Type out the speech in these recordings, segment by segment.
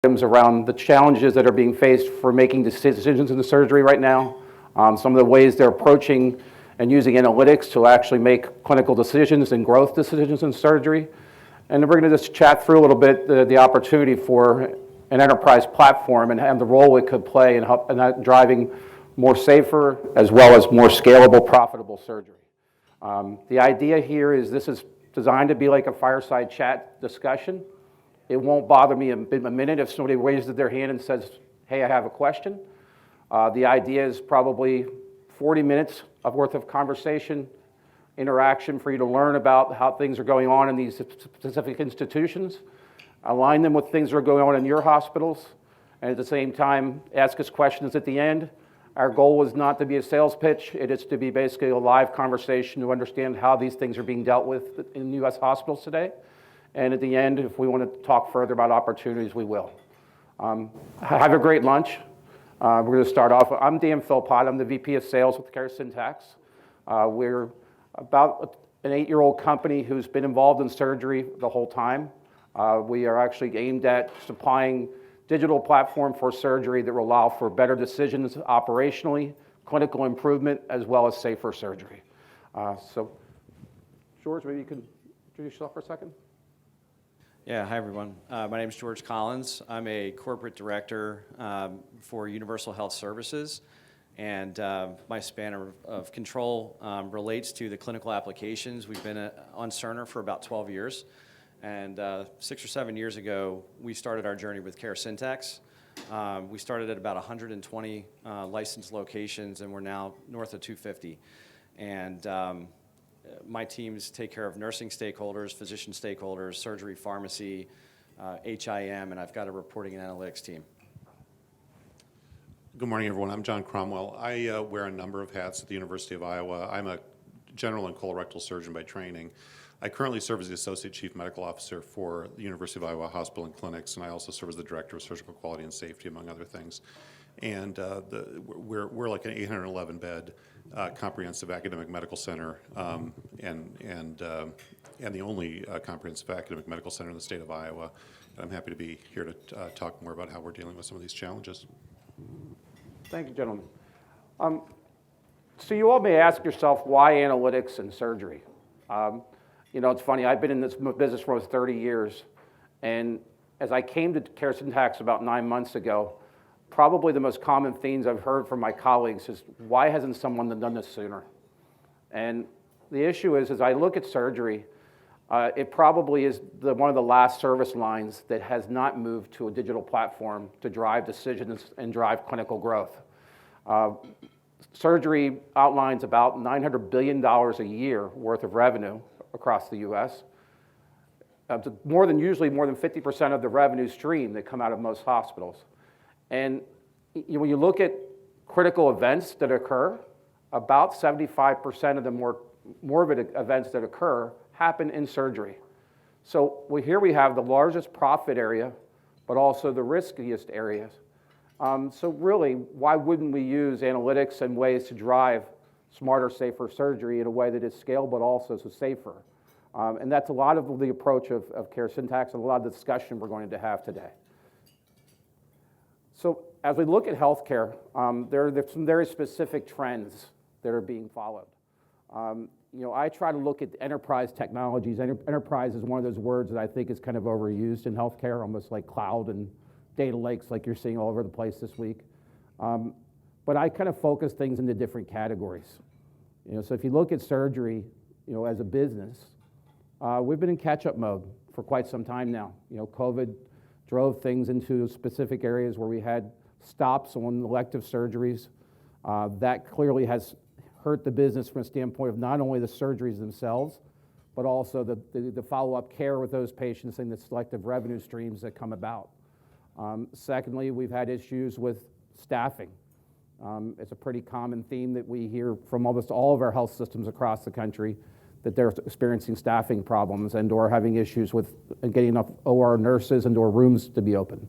items around the challenges that are being faced for making decisions in the surgery right now, some of the ways they're approaching and using analytics to actually make clinical decisions and growth decisions in surgery. And then we're going to just chat through a little bit the opportunity for an enterprise platform and the role it could play in driving more safer as well as more scalable, profitable surgery. The idea here is this is designed to be like a fireside chat discussion. It won't bother me a minute if somebody raises their hand and says, hey, I have a question. The idea is probably 40 minutes of worth of conversation, interaction for you to learn about how things are going on in these specific institutions, align them with things that are going on in your hospitals, and at the same time, ask us questions at the end. Our goal is not to be a sales pitch. It is to be basically a live conversation to understand how these things are being dealt with in U.S. hospitals today. And at the end, if we want to talk further about opportunities, we will. Have a great lunch. We're going to start off. I'm Dan Philpott. I'm the VP of Sales with Caresyntax. We're about an 8-year-old company who's been involved in surgery the whole time. We are actually aimed at supplying digital platform for surgery that will allow for better decisions operationally, clinical improvement, as well as safer surgery. So, George, maybe you can introduce yourself for a second. Yeah, hi everyone. My name is George Collins. I'm a corporate director for Universal Health Services, and my span of control relates to the clinical applications. We've been on Cerner for about 12 years, and 6 or 7 years ago, we started our journey with Caresyntax. We started at about 120 licensed locations, and we're now north of 250. And my teams take care of nursing stakeholders, physician stakeholders, surgery, pharmacy, HIM, and I've got a reporting and analytics team. Good morning, everyone. I'm John Cromwell. I wear a number of hats at the University of Iowa. I'm a general and colorectal surgeon by training. I currently serve as the Associate Chief Medical Officer for the University of Iowa Hospital and Clinics, and I also serve as the Director of Surgical Quality and Safety, among other things. And we're like an 811-bed comprehensive academic medical center, and the only comprehensive academic medical center in the state of Iowa. And I'm happy to be here to talk more about how we're dealing with some of these challenges. Thank you, gentlemen. So you all may ask yourself, why analytics and surgery? It's funny, I've been in this business for almost 30 years, and as I came to Caresyntax about 9 months ago, probably the most common themes I've heard from my colleagues is, why hasn't someone done this sooner? And the issue is, as I look at surgery, it probably is one of the last service lines that has not moved to a digital platform to drive decisions and drive clinical growth. Surgery outlines about $900 billion a year worth of revenue across the U.S. Usually more than 50% of the revenue stream that come out of most hospitals. And when you look at critical events that occur, about 75% of the more morbid events that occur happen in surgery. So here we have the largest profit area, but also the riskiest areas. So really, why wouldn't we use analytics and ways to drive smarter, safer surgery in a way that is scalable, but also so safer? And that's a lot of the approach of Caresyntax and a lot of the discussion we're going to have today. So as we look at healthcare, there are some very specific trends that are being followed. I try to look at enterprise technologies. Enterprise is one of those words that I think is kind of overused in healthcare, almost like cloud and data lakes like you're seeing all over the place this week. But I kind of focus things into different categories. So if you look at surgery, as a business, we've been in catch-up mode for quite some time now. COVID drove things into specific areas where we had stops on elective surgeries. That clearly has hurt the business from a standpoint of not only the surgeries themselves, but also the follow-up care with those patients and the selective revenue streams that come about. Secondly, we've had issues with staffing. It's a pretty common theme that we hear from almost all of our health systems across the country, that they're experiencing staffing problems and or having issues with getting enough OR nurses and or rooms to be open.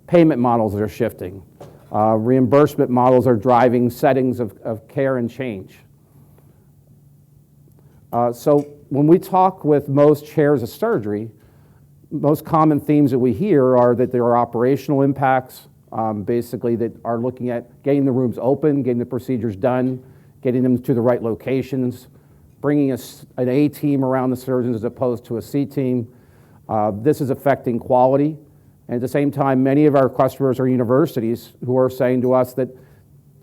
Payment models are shifting. Reimbursement models are driving settings of care and change. So when we talk with most chairs of surgery, most common themes that we hear are that there are operational impacts, basically that are looking at getting the rooms open, getting the procedures done, getting them to the right locations, bringing an A team around the surgeons as opposed to a C team. This is affecting quality. And at the same time, many of our customers are universities who are saying to us that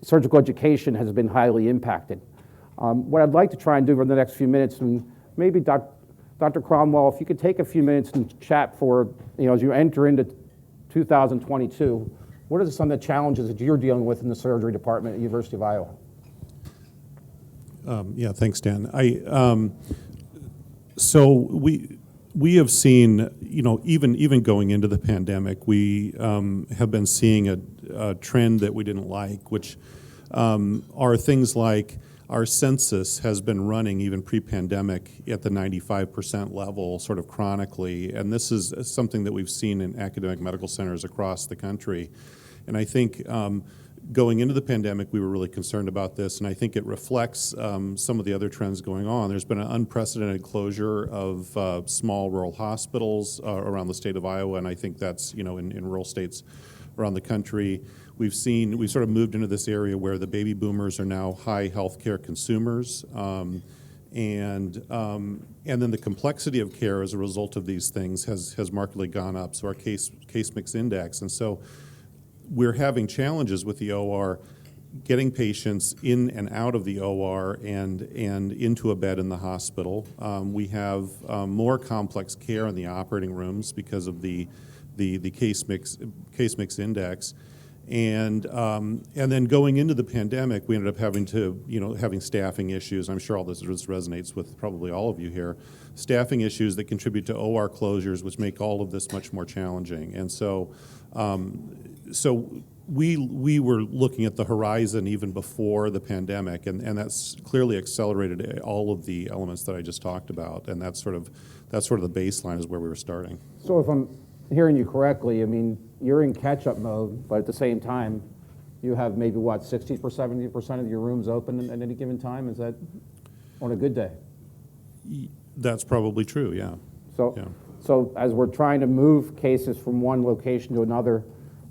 surgical education has been highly impacted. What I'd like to try and do over the next few minutes, and maybe Dr. Cromwell, if you could take a few minutes and chat for, as you enter into 2022, what are some of the challenges that you're dealing with in the surgery department at University of Iowa? Yeah, thanks, Dan. So we have seen, even going into the pandemic, we have been seeing a trend that we didn't like, which are things like our census has been running even pre-pandemic at the 95% level, sort of chronically, and this is something that we've seen in academic medical centers across the country. And I think going into the pandemic, we were really concerned about this, and I think it reflects some of the other trends going on. There's been an unprecedented closure of small rural hospitals around the state of Iowa, and I think that's, in rural states around the country. We've sort of moved into this area where the baby boomers are now high healthcare consumers, and then the complexity of care as a result of these things has markedly gone up. So our case mix index, and so we're having challenges with the OR, getting patients in and out of the OR and into a bed in the hospital. We have more complex care in the operating rooms because of the case mix index. And then going into the pandemic, we ended up having staffing issues. I'm sure all this resonates with probably all of you here. Staffing issues that contribute to OR closures, which make all of this much more challenging. And so we were looking at the horizon even before the pandemic, and that's clearly accelerated all of the elements that I just talked about. And that's sort of the baseline is where we were starting. So if I'm hearing you correctly, you're in catch-up mode, but at the same time, you have maybe, 60% or 70% of your rooms open at any given time? Is that on a good day? That's probably true, yeah. So as we're trying to move cases from one location to another,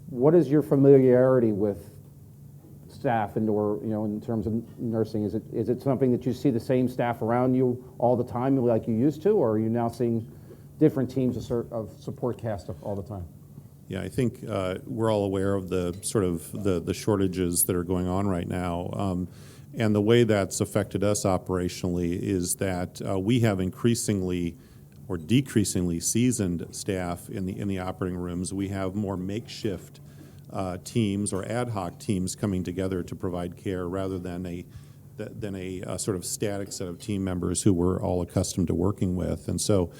what is your familiarity with staff in terms of nursing? Is it something that you see the same staff around you all the time like you used to, or are you now seeing different teams of support cast all the time? Yeah, I think we're all aware of the shortages that are going on right now, and the way that's affected us operationally is that we have increasingly or decreasingly seasoned staff in the operating rooms. We have more makeshift teams or ad hoc teams coming together to provide care rather than a sort of static set of team members who we're all accustomed to working with. And so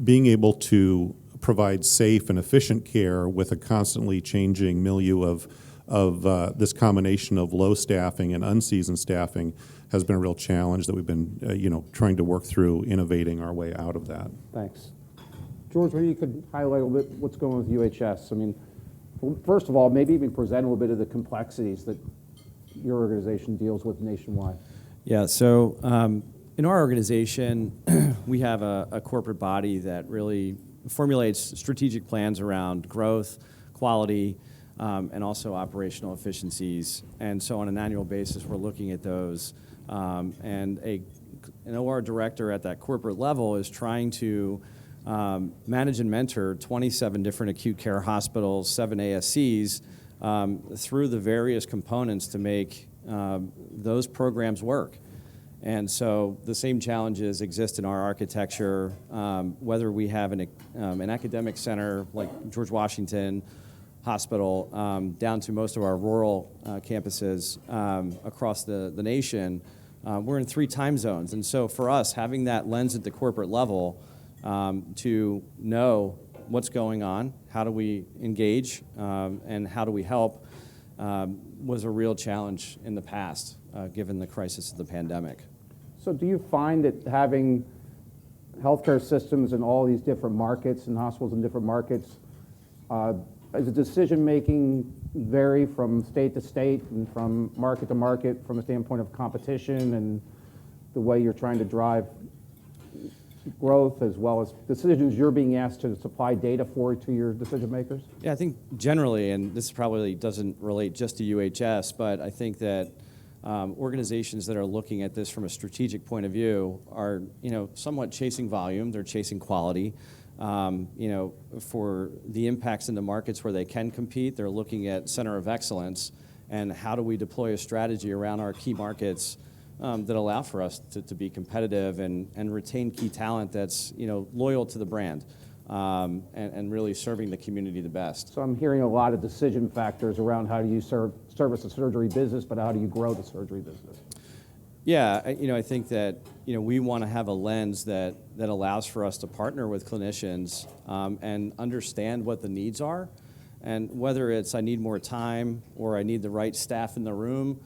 being able to provide safe and efficient care with a constantly changing milieu of this combination of low staffing and unseasoned staffing has been a real challenge that we've been trying to work through, innovating our way out of that. Thanks. George, maybe you could highlight a little bit what's going on with UHS. First of all, maybe even present a little bit of the complexities that your organization deals with nationwide. Yeah, so in our organization, we have a corporate body that really formulates strategic plans around growth, quality, and also operational efficiencies. And so on an annual basis, we're looking at those. And an OR director at that corporate level is trying to manage and mentor 27 different acute care hospitals, 7 ASCs, through the various components to make those programs work. And so the same challenges exist in our architecture, whether we have an academic center like George Washington Hospital, down to most of our rural campuses across the nation. We're in 3 time zones. And so for us, having that lens at the corporate level to know what's going on, how do we engage, and how do we help, was a real challenge in the past, given the crisis of the pandemic. So do you find that having healthcare systems in all these different markets and hospitals in different markets, does the decision-making vary from state to state and from market to market from a standpoint of competition and the way you're trying to drive growth as well as decisions you're being asked to supply data for to your decision makers? Yeah, I think generally, and this probably doesn't relate just to UHS, but I think that organizations that are looking at this from a strategic point of view are, somewhat chasing volume. They're chasing quality. For the impacts in the markets where they can compete, they're looking at center of excellence and how do we deploy a strategy around our key markets that allow for us to be competitive and retain key talent that's, loyal to the brand and really serving the community the best. So I'm hearing a lot of decision factors around how do you service the surgery business, but how do you grow the surgery business? Yeah, I think that, we want to have a lens that allows for us to partner with clinicians and understand what the needs are. And whether it's I need more time or I need the right staff in the room,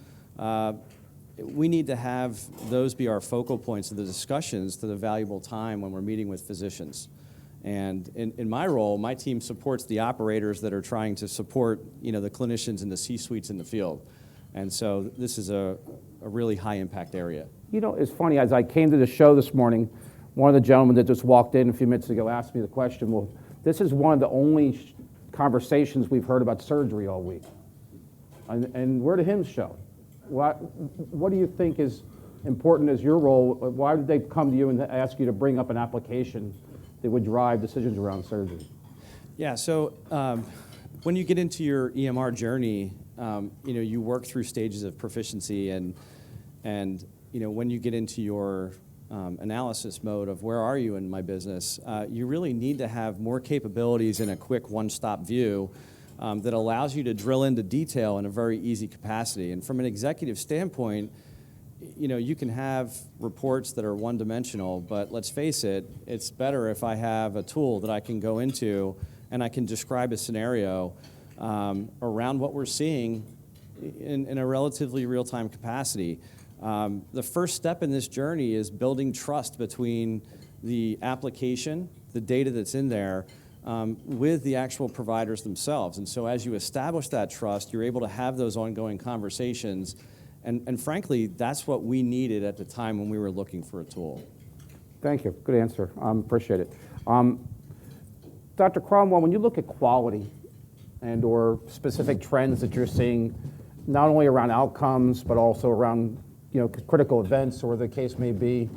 we need to have those be our focal points of the discussions to the valuable time when we're meeting with physicians. And in my role, my team supports the operators that are trying to support, the clinicians in the C-suites in the field. And so this is a really high impact area. It's funny, as I came to the show this morning, one of the gentlemen that just walked in a few minutes ago asked me the question, well, this is one of the only conversations we've heard about surgery all week. And we're the HIMSS show. What do you think is important as your role? Why did they come to you and ask you to bring up an application that would drive decisions around surgery? Yeah, so when you get into your EMR journey, you work through stages of proficiency and when you get into your analysis mode of where are you in my business, you really need to have more capabilities in a quick one-stop view that allows you to drill into detail in a very easy capacity. And from an executive standpoint, you can have reports that are one-dimensional, but let's face it, it's better if I have a tool that I can go into and I can describe a scenario around what we're seeing in a relatively real-time capacity. The first step in this journey is building trust between the application, the data that's in there, with the actual providers themselves. And so as you establish that trust, you're able to have those ongoing conversations. And frankly, that's what we needed at the time when we were looking for a tool. Thank you. Good answer. Appreciate it. Dr. Cromwell, when you look at quality and or specific trends that you're seeing, not only around outcomes, but also around critical events or the case may be,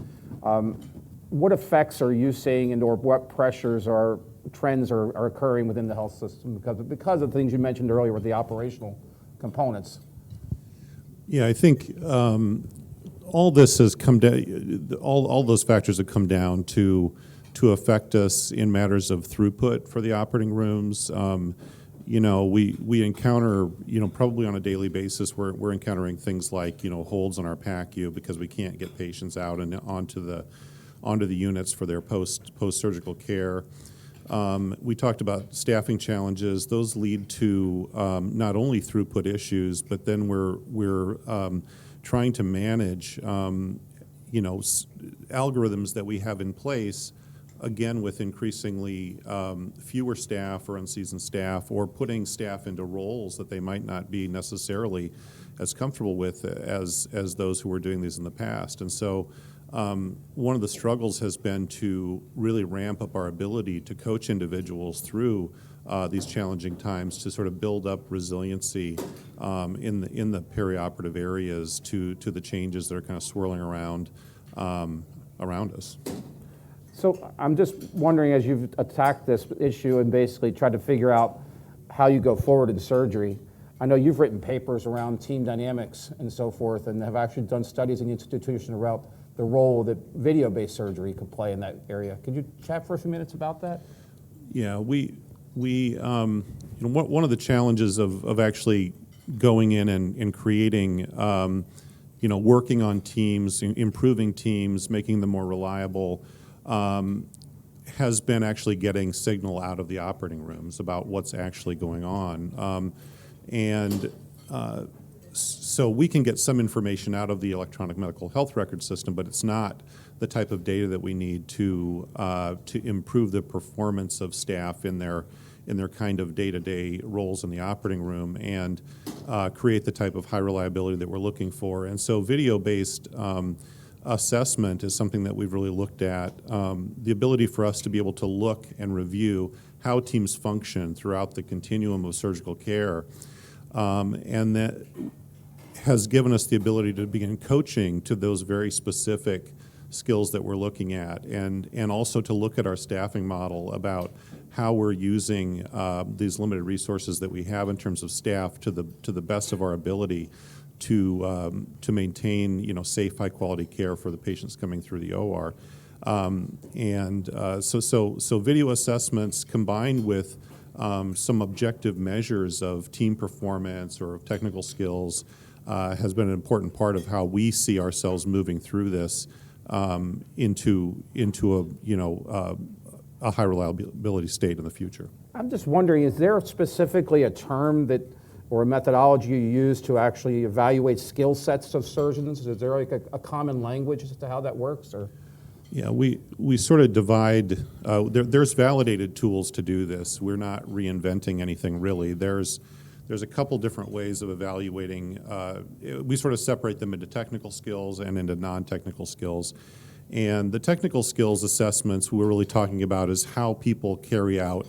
what effects are you seeing and or what pressures or trends are occurring within the health system because of the things you mentioned earlier with the operational components? Yeah, I think all this has come down. All those factors have come down to affect us in matters of throughput for the operating rooms. We encounter, probably on a daily basis, we're encountering things like, holds on our PACU because we can't get patients out and onto the units for their post-surgical care. We talked about staffing challenges. Those lead to not only throughput issues, but then we're trying to manage, algorithms that we have in place, again, with increasingly fewer staff or unseasoned staff, or putting staff into roles that they might not be necessarily as comfortable with as those who were doing these in the past. And so one of the struggles has been to really ramp up our ability to coach individuals through these challenging times to sort of build up resiliency in the perioperative areas to the changes that are kind of swirling around us. So I'm just wondering, as you've attacked this issue and basically tried to figure out how you go forward in surgery, I know you've written papers around team dynamics and so forth, and have actually done studies in the institution around the role that video-based surgery could play in that area. Could you chat for a few minutes about that? Yeah, we one of the challenges of actually going in and creating, working on teams, improving teams, making them more reliable, has been actually getting signal out of the operating rooms about what's actually going on. So we can get some information out of the electronic medical health record system, but it's not the type of data that we need to improve the performance of staff in their kind of day-to-day roles in the operating room and create the type of high reliability that we're looking for. And so video-based assessment is something that we've really looked at. The ability for us to be able to look and review how teams function throughout the continuum of surgical care, and that has given us the ability to begin coaching to those very specific skills that we're looking at, and also to look at our staffing model about how we're using these limited resources that we have in terms of staff to the best of our ability to maintain safe, high quality care for the patients coming through the OR. So video assessments combined with some objective measures of team performance or of technical skills has been an important part of how we see ourselves moving through this into a high reliability state in the future. I'm just wondering, is there specifically a term that or a methodology you use to actually evaluate skill sets of surgeons? Is there like a common language as to how that works? Or yeah, we sort of divide. There's validated tools to do this. We're not reinventing anything really. There's a couple different ways of evaluating. We sort of separate them into technical skills and into non-technical skills. And the technical skills assessments we're really talking about is how people carry out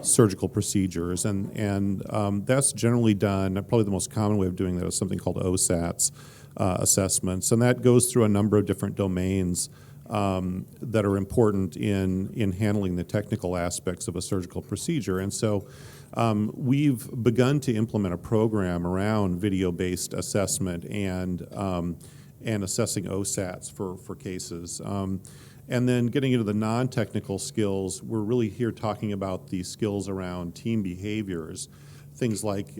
surgical procedures, and that's generally done. Probably the most common way of doing that is something called OSATs assessments, and that goes through a number of different domains that are important in handling the technical aspects of a surgical procedure. And so we've begun to implement a program around video-based assessment and assessing OSATs for cases. And then getting into the non-technical skills, we're really here talking about the skills around team behaviors, things like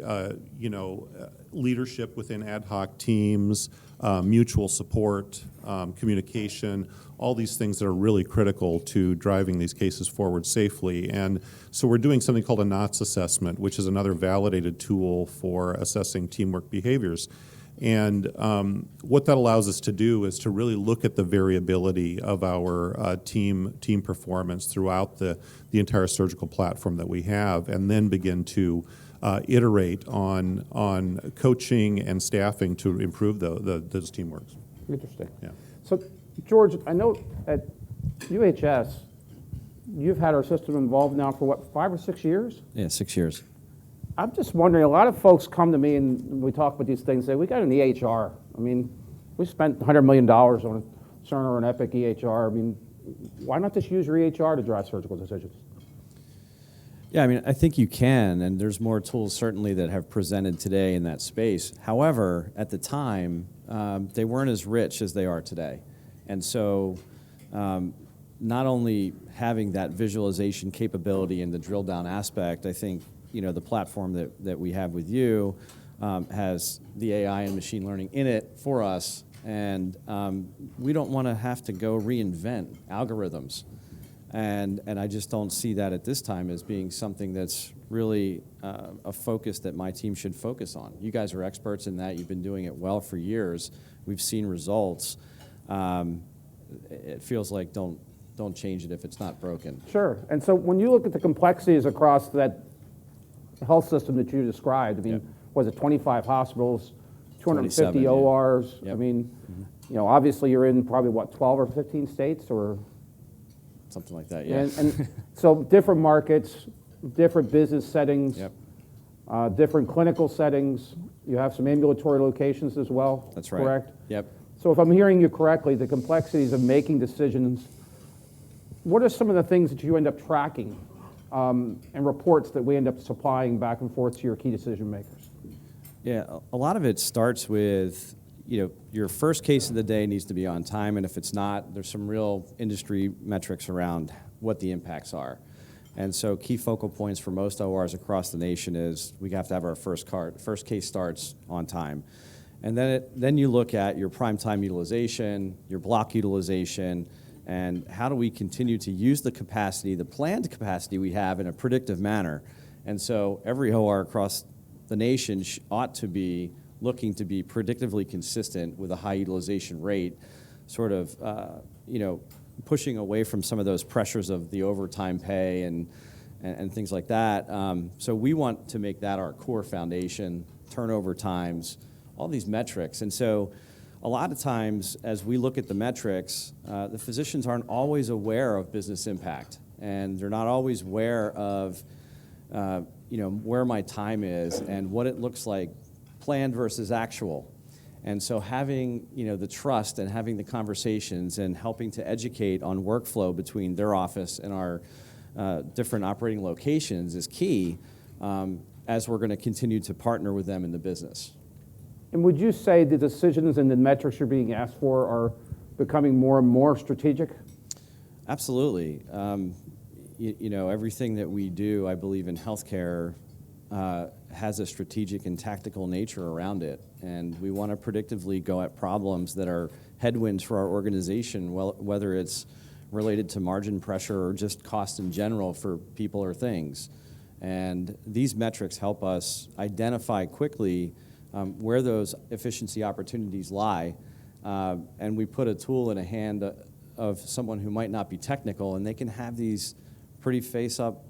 leadership within ad hoc teams, mutual support, communication, all these things that are really critical to driving these cases forward safely. And so we're doing something called a NOTS assessment, which is another validated tool for assessing teamwork behaviors. And what that allows us to do is to really look at the variability of our team performance throughout the entire surgical platform that we have, and then begin to iterate on coaching and staffing to improve those teamworks. interesting. Yeah. So, George, I know at UHS, you've had our system involved now for what, 5 or 6 years? Yeah, 6 years. I'm just wondering, a lot of folks come to me and we talk about these things, say, we got an EHR. I mean, we spent $100 million on a Cerner or an Epic EHR. I mean, why not just use your EHR to drive surgical decisions? Yeah, I mean, I think you can, and there's more tools certainly that have presented today in that space. However, at the time, they weren't as rich as they are today. And so not only having that visualization capability and the drill down aspect, I think, the platform that we have with you has the AI and machine learning in it for us, and we don't want to have to go reinvent algorithms. And I just don't see that at this time as being something that's really a focus that my team should focus on. You guys are experts in that. You've been doing it well for years. We've seen results. It feels like don't change it if it's not broken. Sure. And so when you look at the complexities across that health system that you described, I mean, Yep. was it 25 hospitals, 250 27, yeah. ORs? Yep. I mean, obviously you're in probably, what, 12 or 15 states? Or Something like that, yeah. And so different markets, different business settings, Yep. Different clinical settings. You have some ambulatory locations as well. That's right. Correct? Yep. So if I'm hearing you correctly, the complexities of making decisions, what are some of the things that you end up tracking and reports that we end up supplying back and forth to your key decision makers? Yeah, a lot of it starts with, your first case of the day needs to be on time, and if it's not, there's some real industry metrics around what the impacts are. And so key focal points for most ORs across the nation is we have to have our first case starts on time. And then you look at your prime time utilization, your block utilization, and how do we continue to use the capacity, the planned capacity we have in a predictive manner. And so every OR across the nation ought to be looking to be predictively consistent with a high utilization rate, sort of, pushing away from some of those pressures of the overtime pay and things like that. So we want to make that our core foundation, turnover times, all these metrics. And so a lot of times, as we look at the metrics, the physicians aren't always aware of business impact, and they're not always aware of where my time is and what it looks like planned versus actual. And so having the trust and having the conversations and helping to educate on workflow between their office and our different operating locations is key as we're going to continue to partner with them in the business. And would you say the decisions and the metrics you're being asked for are becoming more and more strategic? Absolutely. Everything that we do, I believe in healthcare, has a strategic and tactical nature around it. And we want to predictively go at problems that are headwinds for our organization, whether it's related to margin pressure or just cost in general for people or things. And these metrics help us identify quickly where those efficiency opportunities lie. And we put a tool in a hand of someone who might not be technical, and they can have these pretty face-up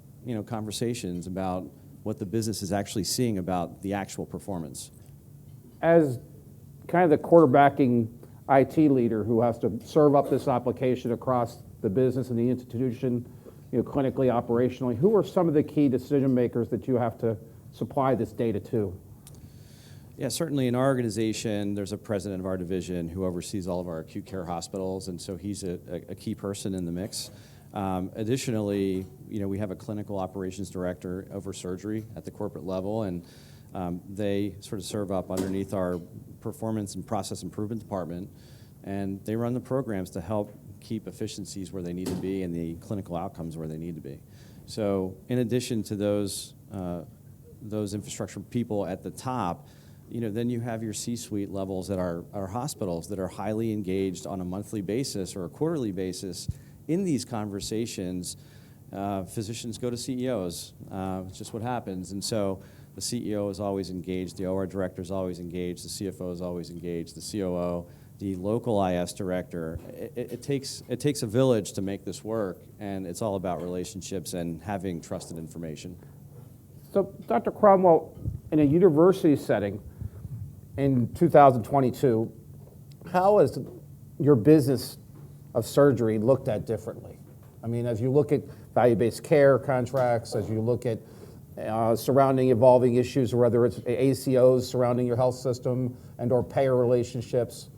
conversations about what the business is actually seeing about the actual performance. As kind of the quarterbacking IT leader who has to serve up this application across the business and the institution, clinically, operationally, who are some of the key decision makers that you have to supply this data to? Yeah, certainly in our organization, there's a president of our division who oversees all of our acute care hospitals, and so he's a key person in the mix. Additionally, we have a clinical operations director over surgery at the corporate level, and they sort of serve up underneath our performance and process improvement department, and they run the programs to help keep efficiencies where they need to be and the clinical outcomes where they need to be. So in addition to those infrastructure people at the top, then you have your C-suite levels at our hospitals that are highly engaged on a monthly basis or a quarterly basis in these conversations. Physicians go to CEOs. It's just what happens. And so the CEO is always engaged, the OR director is always engaged, the CFO is always engaged, the COO, the local IS director. It takes a village to make this work, and it's all about relationships and having trusted information. So, Dr. Cromwell, in a university setting in 2022, how is your business of surgery looked at differently? I mean, as you look at value-based care contracts, as you look at surrounding evolving issues, whether it's ACOs surrounding your health system and or payer relationships,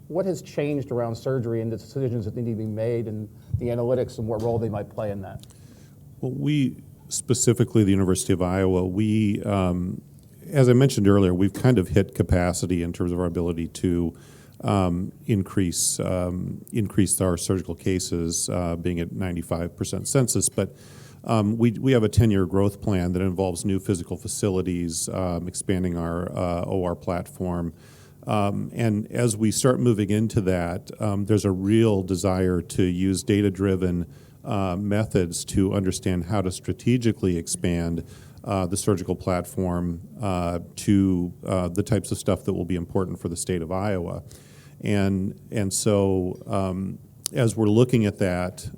what has changed around surgery and the decisions that need to be made and the analytics and what role they might play in that? Well, we, specifically the University of Iowa, we, as I mentioned earlier, we've kind of hit capacity in terms of our ability to increase our surgical cases, being at 95% census. But we have a 10-year growth plan that involves new physical facilities, expanding our OR platform. And as we start moving into that, there's a real desire to use data-driven methods to understand how to strategically expand the surgical platform to the types of stuff that will be important for the state of Iowa. And so as we're looking at that,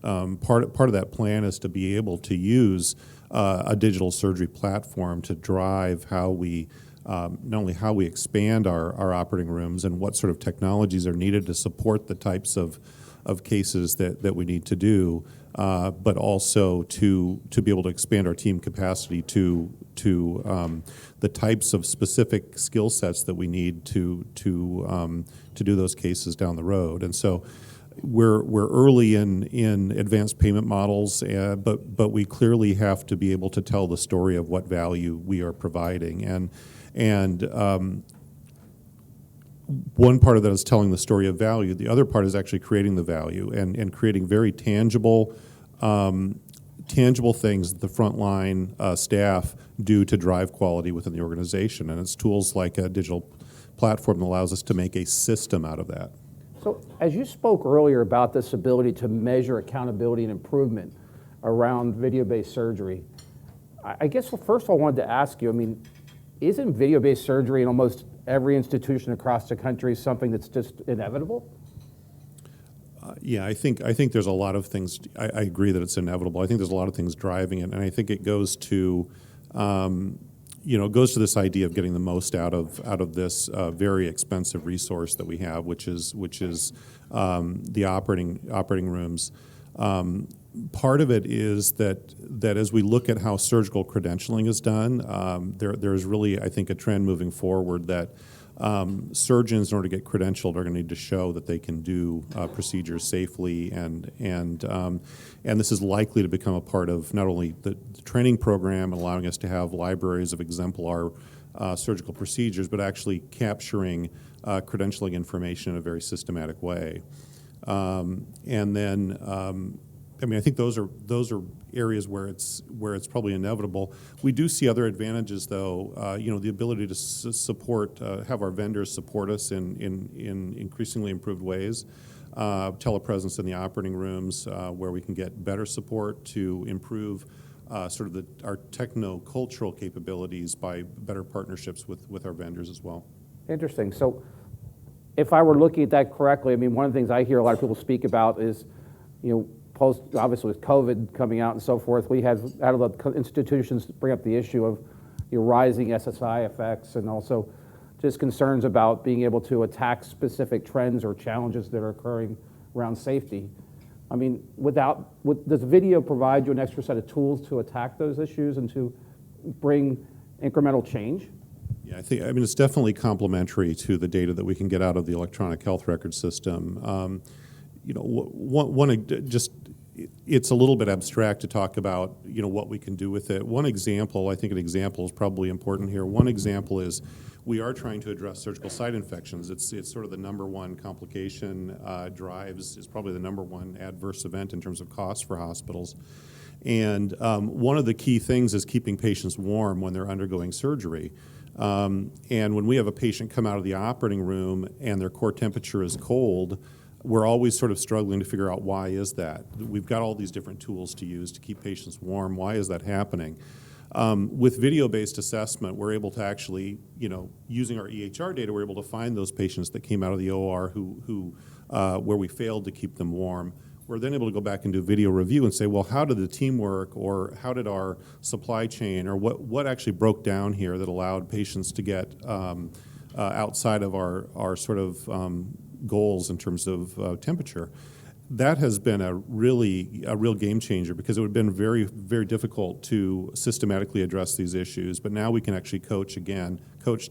part of that plan is to be able to use a digital surgery platform to drive how we not only how we expand our operating rooms and what sort of technologies are needed to support the types of cases that we need to do, but also to be able to expand our team capacity to the types of specific skill sets that we need to do those cases down the road. And so we're early in advanced payment models, but we clearly have to be able to tell the story of what value we are providing. And one part of that is telling the story of value. The other part is actually creating the value and creating very tangible things that the frontline staff do to drive quality within the organization. And it's tools like a digital platform that allows us to make a system out of that. So as you spoke earlier about this ability to measure accountability and improvement around video-based surgery, I guess, well, first of all, I wanted to ask you, I mean, isn't video-based surgery in almost every institution across the country something that's just inevitable? Yeah, I think there's a lot of things. I agree that it's inevitable. I think there's a lot of things driving it, and I think it goes to it goes to this idea of getting the most out of this very expensive resource that we have, which is the operating rooms. Part of it is that as we look at how surgical credentialing is done, there's really, I think, a trend moving forward that surgeons, in order to get credentialed, are going to need to show that they can do procedures safely, and this is likely to become a part of not only the training program and allowing us to have libraries of exemplar surgical procedures, but actually capturing credentialing information in a very systematic way. And then, I think those are areas where it's probably inevitable. We do see other advantages, though. The ability to support, have our vendors support us in increasingly improved ways. Telepresence in the operating rooms, where we can get better support to improve sort of our techno-cultural capabilities by better partnerships with our vendors as well. Interesting. So if I were looking at that correctly, one of the things I hear a lot of people speak about is, post, obviously with COVID coming out and so forth, we had out of the institutions bring up the issue of rising SSI effects, and also just concerns about being able to attack specific trends or challenges that are occurring around safety. Does video provide you an extra set of tools to attack those issues and to bring incremental change? Yeah, it's definitely complementary to the data that we can get out of the electronic health record system. It's a little bit abstract to talk about, what we can do with it. One example, I think an example is probably important here. One example is we are trying to address surgical site infections. It's sort of the number one complication, is probably the number one adverse event in terms of cost for hospitals. And one of the key things is keeping patients warm when they're undergoing surgery. And when we have a patient come out of the operating room and their core temperature is cold, we're always sort of struggling to figure out why is that. We've got all these different tools to use to keep patients warm. Why is that happening? With video-based assessment, we're able to actually, using our EHR data, we're able to find those patients that came out of the OR where we failed to keep them warm. We're then able to go back and do video review and say, well, how did the team work, or how did our supply chain, or what actually broke down here that allowed patients to get outside of our sort of goals in terms of temperature. That has been a real game changer, because it would have been very, very difficult to systematically address these issues. But now we can actually coach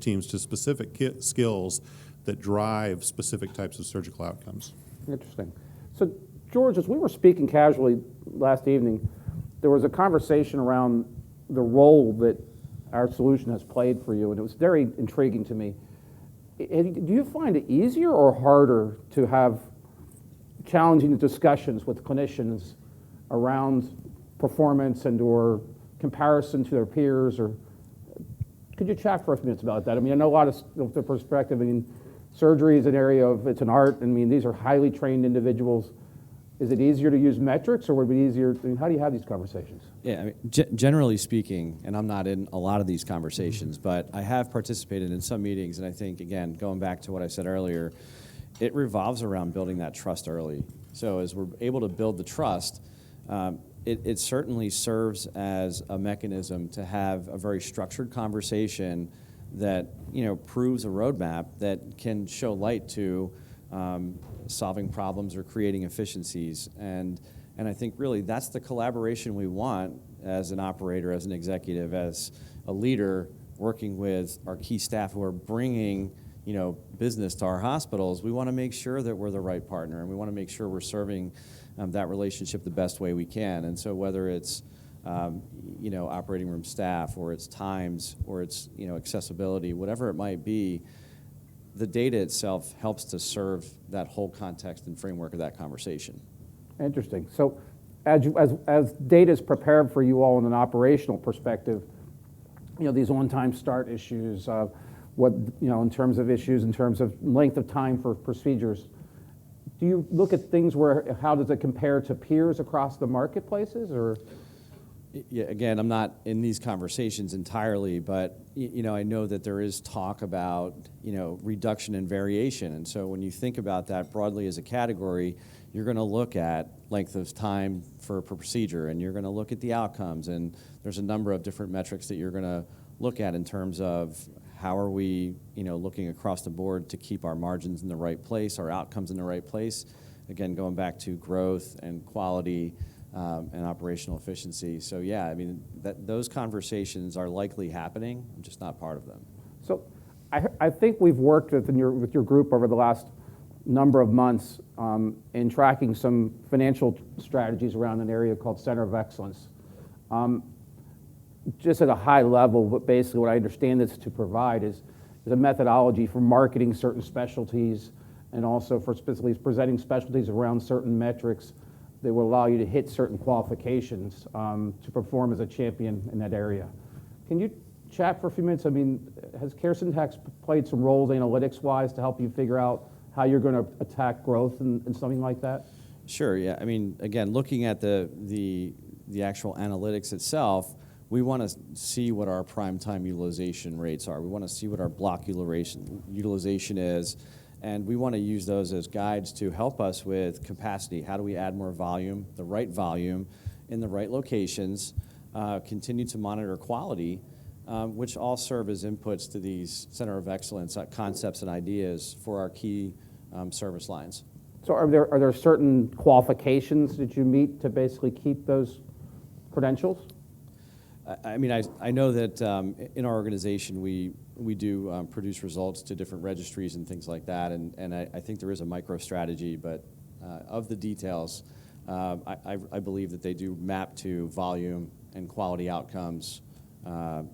teams to specific skills that drive specific types of surgical outcomes. Interesting. So, George, as we were speaking casually last evening, there was a conversation around the role that our solution has played for you, and it was very intriguing to me. Do you find it easier or harder to have challenging discussions with clinicians around performance and or comparison to their peers? Or could you chat for a few minutes about that? I know a lot of the perspective. Surgery is an area it's an art. These are highly trained individuals. Is it easier to use metrics, or would it be easier? How do you have these conversations? Yeah, generally speaking, and I'm not in a lot of these conversations, but I have participated in some meetings, and I think, again, going back to what I said earlier, it revolves around building that trust early. So as we're able to build the trust, it certainly serves as a mechanism to have a very structured conversation that proves a roadmap that can show light to solving problems or creating efficiencies. And I think really that's the collaboration we want as an operator, as an executive, as a leader, working with our key staff who are bringing business to our hospitals. We want to make sure that we're the right partner, and we want to make sure we're serving that relationship the best way we can. And so whether it's operating room staff, or it's times, or it's accessibility, whatever it might be, the data itself helps to serve that whole context and framework of that conversation. Interesting. So as data is prepared for you all in an operational perspective, these on-time start issues, in terms of issues, in terms of length of time for procedures, do you look at things where, how does it compare to peers across the marketplaces, or? Yeah, again, I'm not in these conversations entirely, but I know that there is talk about reduction in variation, and so when you think about that broadly as a category, you're going to look at length of time per procedure, and you're going to look at the outcomes, and there's a number of different metrics that you're going to look at in terms of how are we, looking across the board to keep our margins in the right place, our outcomes in the right place. Again, going back to growth and quality and operational efficiency. So yeah, I mean, those conversations are likely happening. I'm just not part of them. So I think we've worked with your group over the last number of months in tracking some financial strategies around an area called Center of Excellence. Just at a high level, but basically what I understand this to provide is a methodology for marketing certain specialties and also for specifically presenting specialties around certain metrics that will allow you to hit certain qualifications to perform as a champion in that area. Can you chat for a few minutes? I mean, has Caresyntax played some roles analytics-wise to help you figure out how you're going to attack growth and something like that? Sure, yeah. I mean, again, looking at the actual analytics itself, we want to see what our prime time utilization rates are. We want to see what our block utilization is, and we want to use those as guides to help us with capacity. How do we add more volume, the right volume, in the right locations, continue to monitor quality, which all serve as inputs to these Center of Excellence concepts and ideas for our key service lines. So are there certain qualifications that you meet to basically keep those credentials? I mean, I know that in our organization we do produce results to different registries and things like that, and I think there is a micro strategy, but of the details, I believe that they do map to volume and quality outcomes,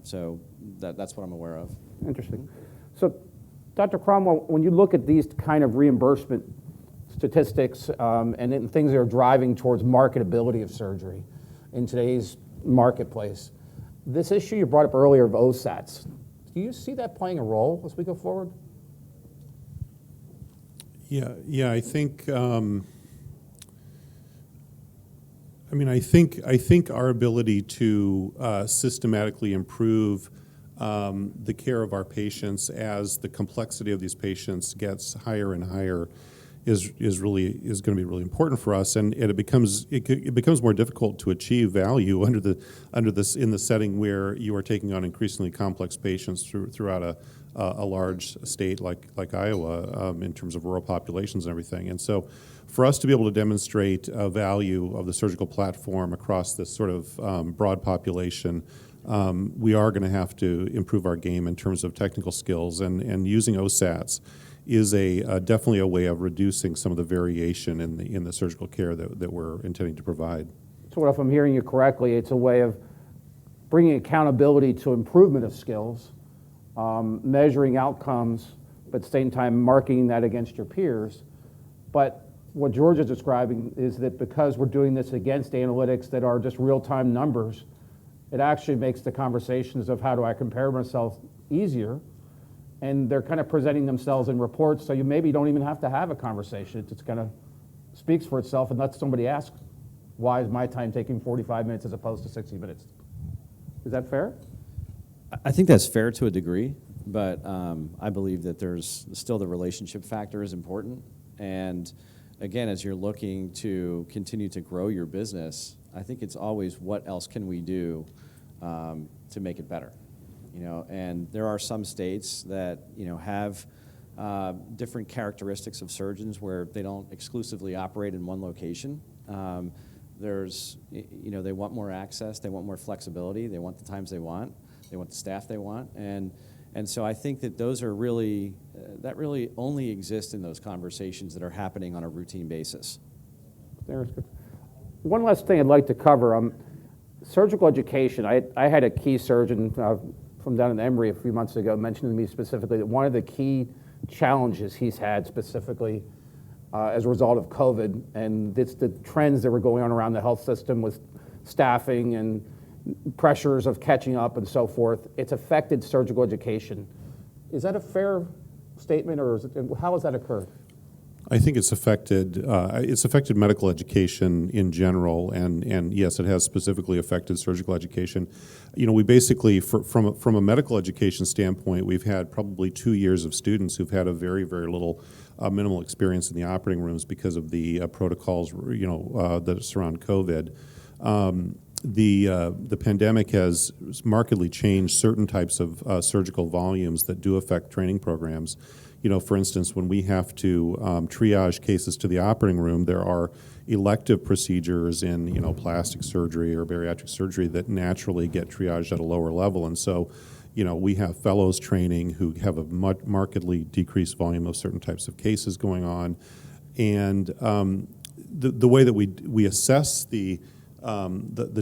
so that's what I'm aware of. Interesting. So, Dr. Cromwell, when you look at these kind of reimbursement statistics and then things that are driving towards marketability of surgery in today's marketplace, this issue you brought up earlier of OSATs, do you see that playing a role as we go forward? Yeah. I think. I think our ability to systematically improve the care of our patients as the complexity of these patients gets higher and higher is going to be really important for us, and it becomes more difficult to achieve value in the setting where you are taking on increasingly complex patients throughout a large state like Iowa in terms of rural populations and everything. And so, for us to be able to demonstrate a value of the surgical platform across this sort of broad population, we are going to have to improve our game in terms of technical skills, and using OSATs is definitely a way of reducing some of the variation in the surgical care that we're intending to provide. So if I'm hearing you correctly, it's a way of bringing accountability to improvement of skills, measuring outcomes, but at the same time marking that against your peers. But what George is describing is that because we're doing this against analytics that are just real-time numbers, it actually makes the conversations of how do I compare myself easier, and they're kind of presenting themselves in reports, so you maybe don't even have to have a conversation. It just kind of speaks for itself and lets somebody ask, why is my time taking 45 minutes as opposed to 60 minutes? Is that fair? I think that's fair to a degree, but I believe that there's still the relationship factor is important. And again, as you're looking to continue to grow your business, I think it's always what else can we do to make it better. And there are some states that have different characteristics of surgeons where they don't exclusively operate in one location. They want more access, they want more flexibility, they want the times they want the staff they want, and so I think that those are really only exist in those conversations that are happening on a routine basis. There's good. One last thing I'd like to cover, surgical education. I had a key surgeon from down in Emory a few months ago mentioned to me specifically that one of the key challenges he's had specifically as a result of COVID, and it's the trends that were going on around the health system with staffing and pressures of catching up and so forth, it's affected surgical education. Is that a fair statement, or how has that occurred? I think it's affected medical education in general, and yes, it has specifically affected surgical education. We basically, from a medical education standpoint, we've had probably 2 years of students who've had a very, very little minimal experience in the operating rooms because of the protocols, that surround COVID. the pandemic has markedly changed certain types of surgical volumes that do affect training programs. You know, for instance, when we have to triage cases to the operating room, there are elective procedures in, you know, plastic surgery or bariatric surgery that naturally get triaged at a lower level. And so, you know, we have fellows training who have a markedly decreased volume of certain types of cases going on. And the way that we assess the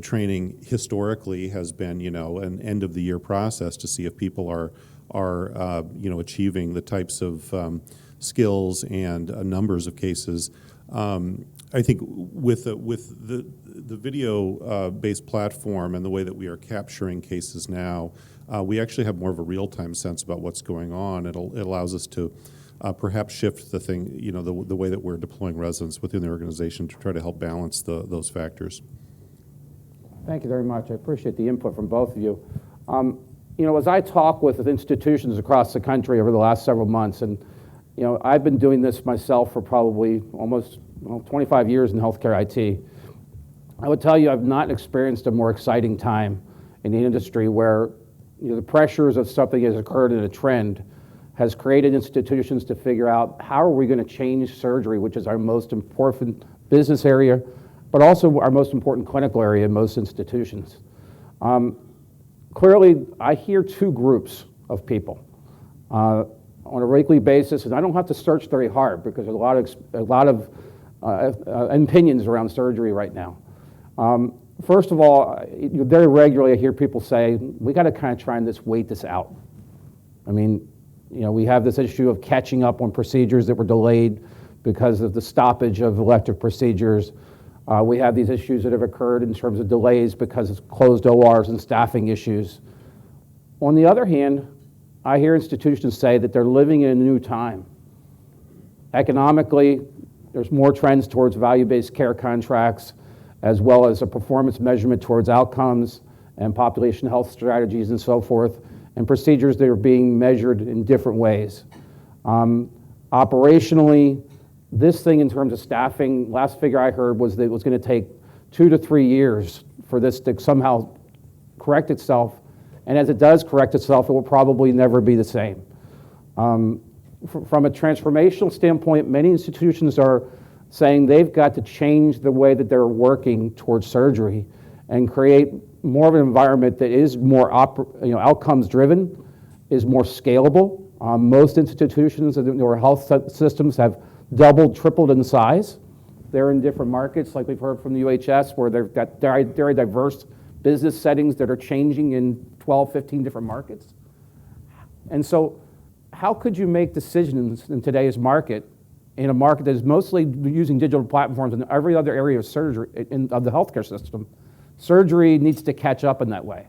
training historically has been, you know, an end of the year process to see if people are you know, achieving the types of skills and numbers of cases. I think with the video based platform and the way that we are capturing cases now, we actually have more of a real-time sense about what's going on. It allows us to perhaps shift the thing, you know, the way that we're deploying residents within the organization to try to help balance those factors. Thank you very much. I appreciate the input from both of you. You know, as I talk with institutions across the country over the last several months, and, you know, I've been doing this myself for probably almost 25 years in healthcare IT. I would tell you I've not experienced a more exciting time in the industry where, you know, the pressures of something has occurred in a trend has created institutions to figure out how are we going to change surgery, which is our most important business area, but also our most important clinical area in most institutions. Clearly, I hear two groups of people on a weekly basis, and I don't have to search very hard because there's a lot of opinions around surgery right now. First of all, very regularly I hear people say, we got to kind of try and wait this out. I mean, you know, we have this issue of catching up on procedures that were delayed because of the stoppage of elective procedures. We have these issues that have occurred in terms of delays because of closed ORs and staffing issues. On the other hand, I hear institutions say that they're living in a new time. Economically, there's more trends towards value-based care contracts, as well as a performance measurement towards outcomes and population health strategies and so forth, and procedures that are being measured in different ways. Operationally, this thing in terms of staffing, last figure I heard was that it was going to take 2 to 3 years for this to somehow correct itself. And as it does correct itself, it will probably never be the same. From a transformational standpoint, many institutions are saying they've got to change the way that they're working towards surgery and create more of an environment that is more outcomes driven, is more scalable. Most institutions or health systems have doubled, tripled in size. They're in different markets, like we've heard from the UHS, where they've got very diverse business settings that are changing in 12, 15 different markets. And so how could you make decisions in today's market, in a market that is mostly using digital platforms in every other area of surgery, of the healthcare system? Surgery needs to catch up in that way.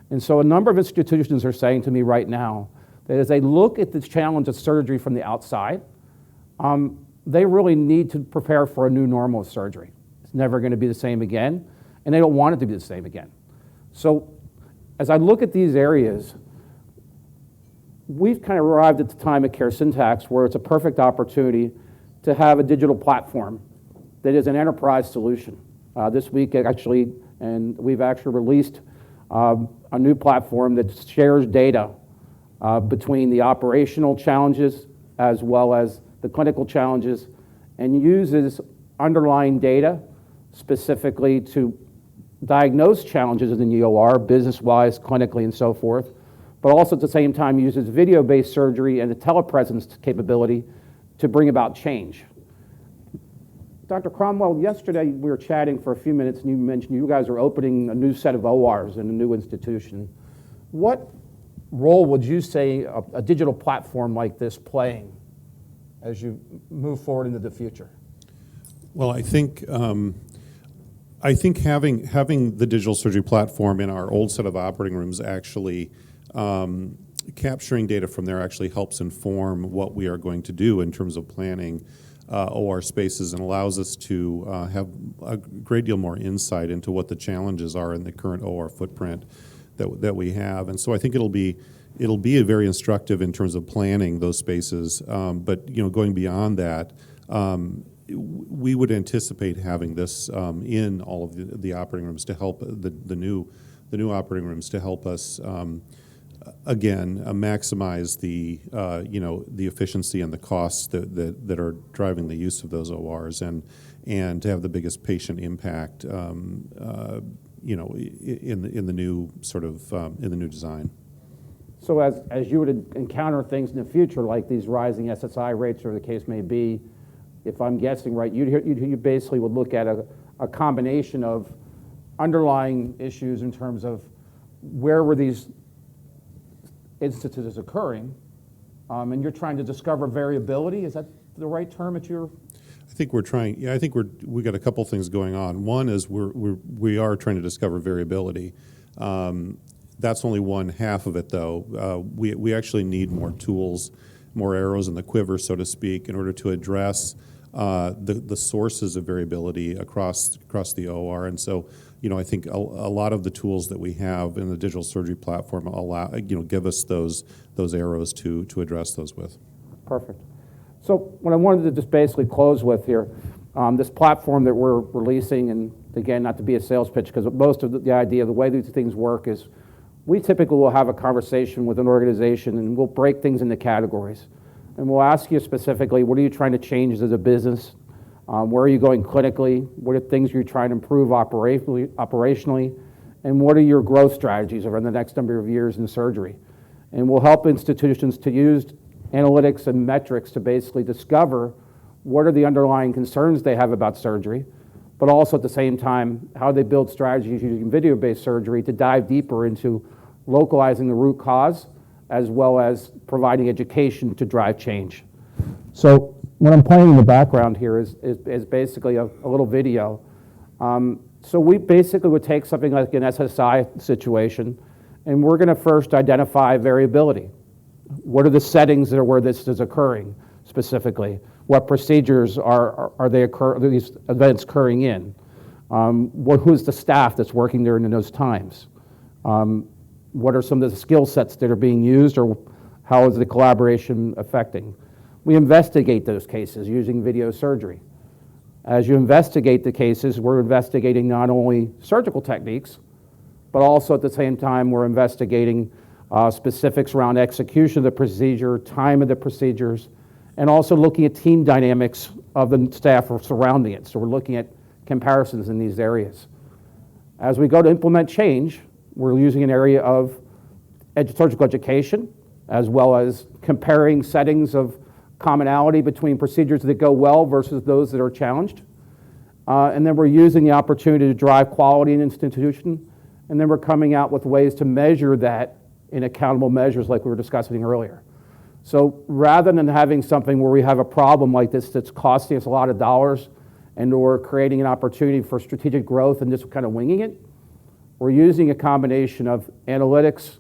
And so a number of institutions are saying to me right now that as they look at the challenge of surgery from the outside, they really need to prepare for a new normal of surgery. It's never going to be the same again, and they don't want it to be the same again. So as I look at these areas, we've kind of arrived at the time at Caresyntax where it's a perfect opportunity to have a digital platform that is an enterprise solution. This week, actually, and we've actually released a new platform that shares data between the operational challenges as well as the clinical challenges, and uses underlying data specifically to diagnose challenges in the OR, business-wise, clinically, and so forth, but also at the same time uses video-based surgery and the telepresence capability to bring about change. Dr. Cromwell, yesterday we were chatting for a few minutes and you mentioned you guys are opening a new set of ORs in a new institution. What role would you say a digital platform like this playing as you move forward into the future? Well, I think having the digital surgery platform in our old set of operating rooms actually capturing data from there actually helps inform what we are going to do in terms of planning OR spaces and allows us to have a great deal more insight into what the challenges are in the current OR footprint that we have. And so I think it'll be very instructive in terms of planning those spaces. But going beyond that, we would anticipate having this in all of the operating rooms to help the new operating rooms to help us again maximize the the efficiency and the costs that are driving the use of those ORs and to have the biggest patient impact in the new sort of in the new design. So as you would encounter things in the future, like these rising SSI rates or the case may be, if I'm guessing right, you basically would look at a combination of underlying issues in terms of where were these instances occurring, and you're trying to discover variability. Is that the right term that you're? I think we're trying. Yeah, I think we got a couple things going on. One is we are trying to discover variability. That's only one half of it, though. We actually need more tools, more arrows in the quiver, so to speak, in order to address the sources of variability across the OR. And so, I think a lot of the tools that we have in the digital surgery platform allow give us those arrows to address those with. Perfect. So what I wanted to just basically close with here, this platform that we're releasing, and again, not to be a sales pitch, because most of the idea, the way these things work is we typically will have a conversation with an organization and we'll break things into categories. And we'll ask you specifically, what are you trying to change as a business? Where are you going clinically? What are things you're trying to improve operationally? And what are your growth strategies over the next number of years in surgery? And we'll help institutions to use analytics and metrics to basically discover what are the underlying concerns they have about surgery, but also at the same time, how they build strategies using video-based surgery to dive deeper into localizing the root cause, as well as providing education to drive change. So what I'm playing in the background here is basically a little video. So we basically would take something like an SSI situation, and we're going to first identify variability. What are the settings that are where this is occurring specifically? What procedures are these events occurring in? Who's the staff that's working there in those times? What are some of the skill sets that are being used, or how is the collaboration affecting? We investigate those cases using video surgery. As you investigate the cases, we're investigating not only surgical techniques, but also at the same time we're investigating specifics around execution of the procedure, time of the procedures, and also looking at team dynamics of the staff surrounding it. So we're looking at comparisons in these areas. As we go to implement change, we're using an area of surgical education, as well as comparing settings of commonality between procedures that go well versus those that are challenged. And then we're using the opportunity to drive quality in an institution, and then we're coming out with ways to measure that in accountable measures like we were discussing earlier. So rather than having something where we have a problem like this that's costing us a lot of dollars and or creating an opportunity for strategic growth and just kind of winging it, we're using a combination of analytics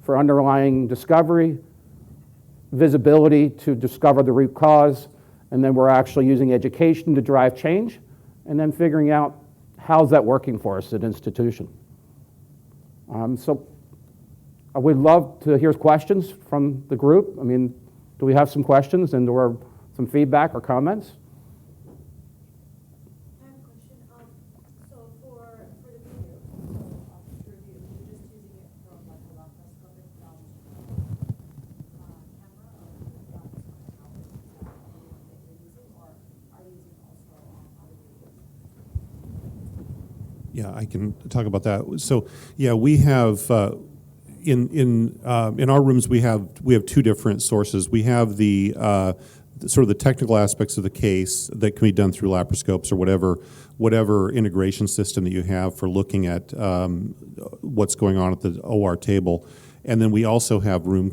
for underlying discovery, visibility to discover the root cause, and then we're actually using education to drive change, and then figuring out how's that working for us at an institution. So we'd love to hear questions from the group. I mean, do we have some questions and or some feedback or comments? I have a question. So for the video, review, you're just using it from like a laparoscopic camera, or are you using also other videos? Yeah, I can talk about that. So, yeah, we have in our rooms we have two different sources. We have the sort of the technical aspects of the case that can be done through laparoscopes or whatever integration system that you have for looking at what's going on at the OR table. And then we also have room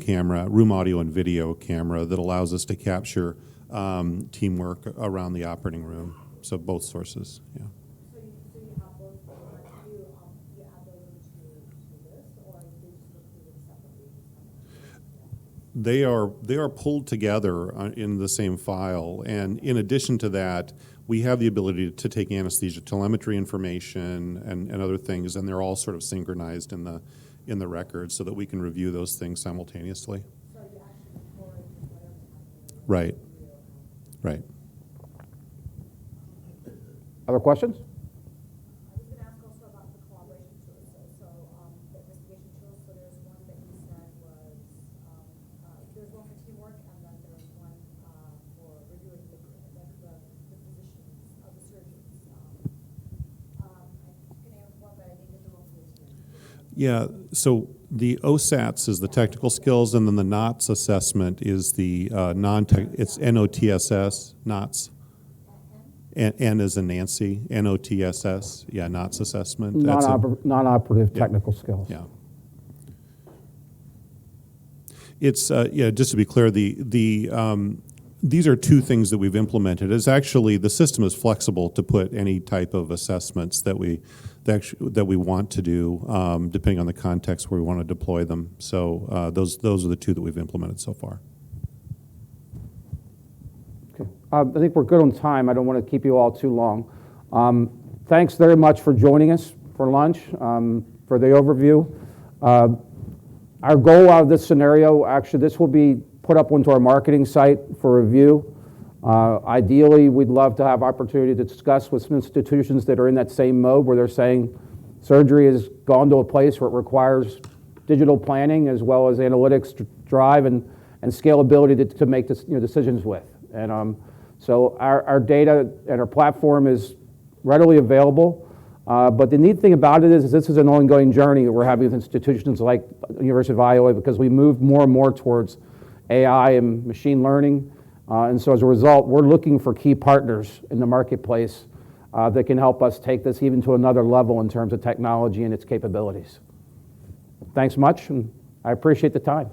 audio and video camera that allows us to capture teamwork around the operating room. So both sources, yeah. So you have both, do you add those into this, or do you just look through them separately? They are pulled together in the same file, and in addition to that, we have the ability to take anesthesia telemetry information and other things, and they're all sort of synchronized in the record so that we can review those things simultaneously. So you actually record whatever's happening. Right. Right. Other questions? I was going to ask also about the collaboration tools. The investigation tools. So there's one that you said was there's one for teamwork, and then there's one for reviewing the physicians, the surgeons. Can I have one, but I didn't get the one for the team. Yeah, so the OSATs is the technical skills, and then the NOTS assessment is the non-tech, it's NOTSS, NOTS. N as in Nancy, NOTSS, yeah, NOTS assessment. That's it. Non-operative technical skills. Yeah. It's, yeah, just to be clear, these are two things that we've implemented. It's actually, the system is flexible to put any type of assessments that we want to do, depending on the context where we want to deploy them. So those are the two that we've implemented so far. Okay. I think we're good on time. I don't want to keep you all too long. Thanks very much for joining us for lunch, for the overview. Our goal out of this scenario, actually, this will be put up onto our marketing site for review. Ideally, we'd love to have opportunity to discuss with some institutions that are in that same mode where they're saying surgery has gone to a place where it requires digital planning as well as analytics drive and scalability to make decisions with. And so our data and our platform is readily available. But the neat thing about it is this is an ongoing journey that we're having with institutions like the University of Iowa because we move more and more towards AI and machine learning. And so as a result, we're looking for key partners in the marketplace that can help us take this even to another level in terms of technology and its capabilities. Thanks much, and I appreciate the time.